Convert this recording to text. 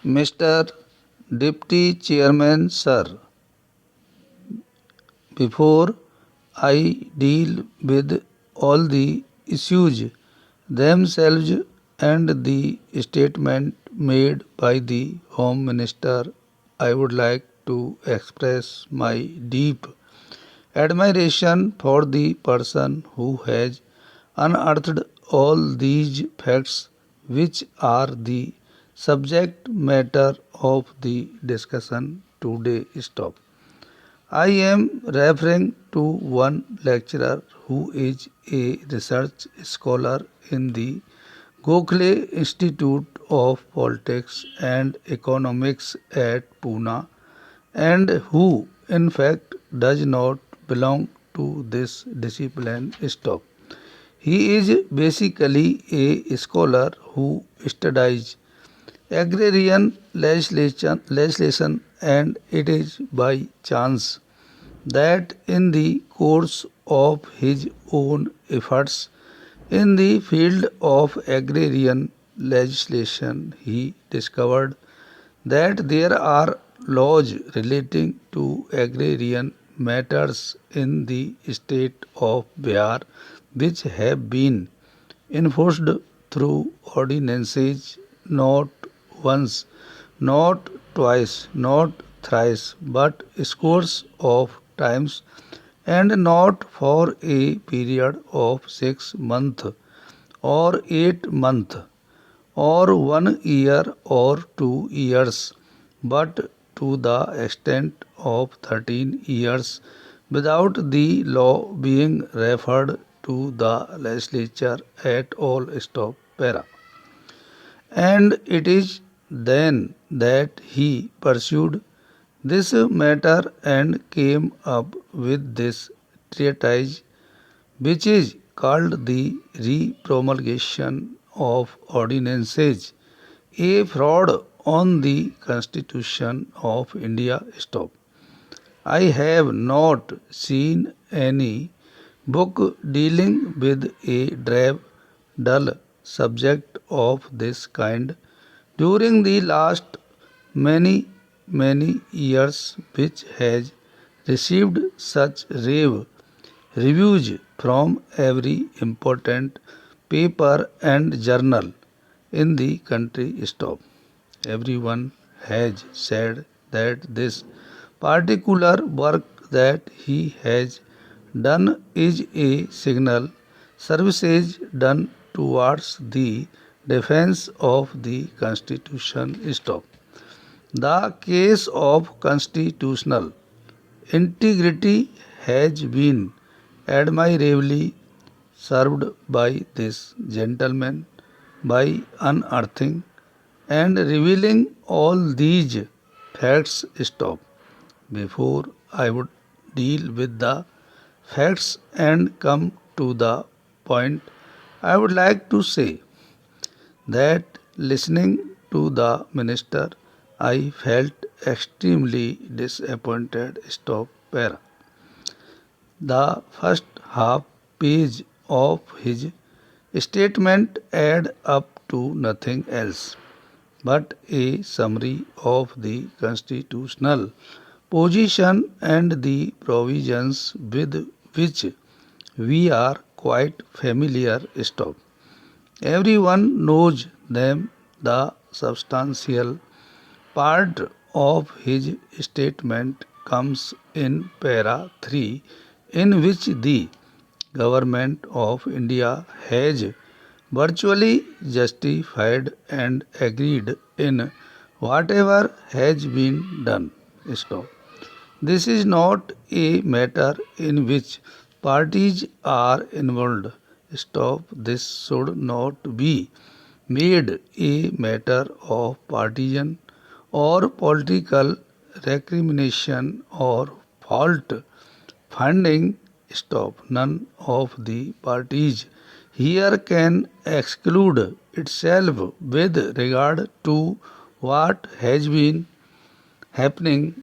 Mr. Deputy Chairman, sir, before I deal with all the issues themselves and the statement made by the Home Minister, I would like to express my deep admiration for the person who has unearthed all these facts which are the subject matter of the discussion today. Stop. I am referring to one lecturer who is a research scholar in the Gokhale Institute of Politics and Economics at Pune and who in fact does not belong to this discipline. Stop. He is basically a scholar who studies agrarian legislation, and it is by chance that in the course of his own efforts in the field of agrarian legislation he discovered that there are laws relating to agrarian matters in the state of Bihar which have been enforced through ordinances not once, not twice, not thrice, but scores of times, and not for a period of 6 months or 8 months or 1 year or 2 years, but to the extent of 13 years without the law being referred to the legislature at all. Stop. Para. And it is then that he pursued this matter and came up with this treatise, which is called the Repromulgation of Ordinances, a fraud on the Constitution of India. Stop. I have not seen any book dealing with a drab, dull subject of this kind during the last many years which has received such rave reviews from every important paper and journal in the country. Stop. Everyone has said that this particular work that he has done is a signal services done towards the defense of the Constitution. Stop. The case of constitutional integrity has been admirably served by this gentleman by unearthing and revealing all these facts. Stop. Before I would deal with the facts and come to the point, I would like to say that listening to the minister, I felt extremely disappointed. Stop. Para. The first half page of his statement add up to nothing else but a summary of the constitutional position and the provisions with which we are quite familiar. Stop. Everyone knows them. The substantial part of his statement comes in para 3, in which the government of India has virtually justified and agreed in whatever has been done. Stop. This is not a matter in which parties are involved. Stop. This should not be made a matter of partisan or political recrimination or fault finding. Stop. None of the parties here can exclude itself with regard to what has been happening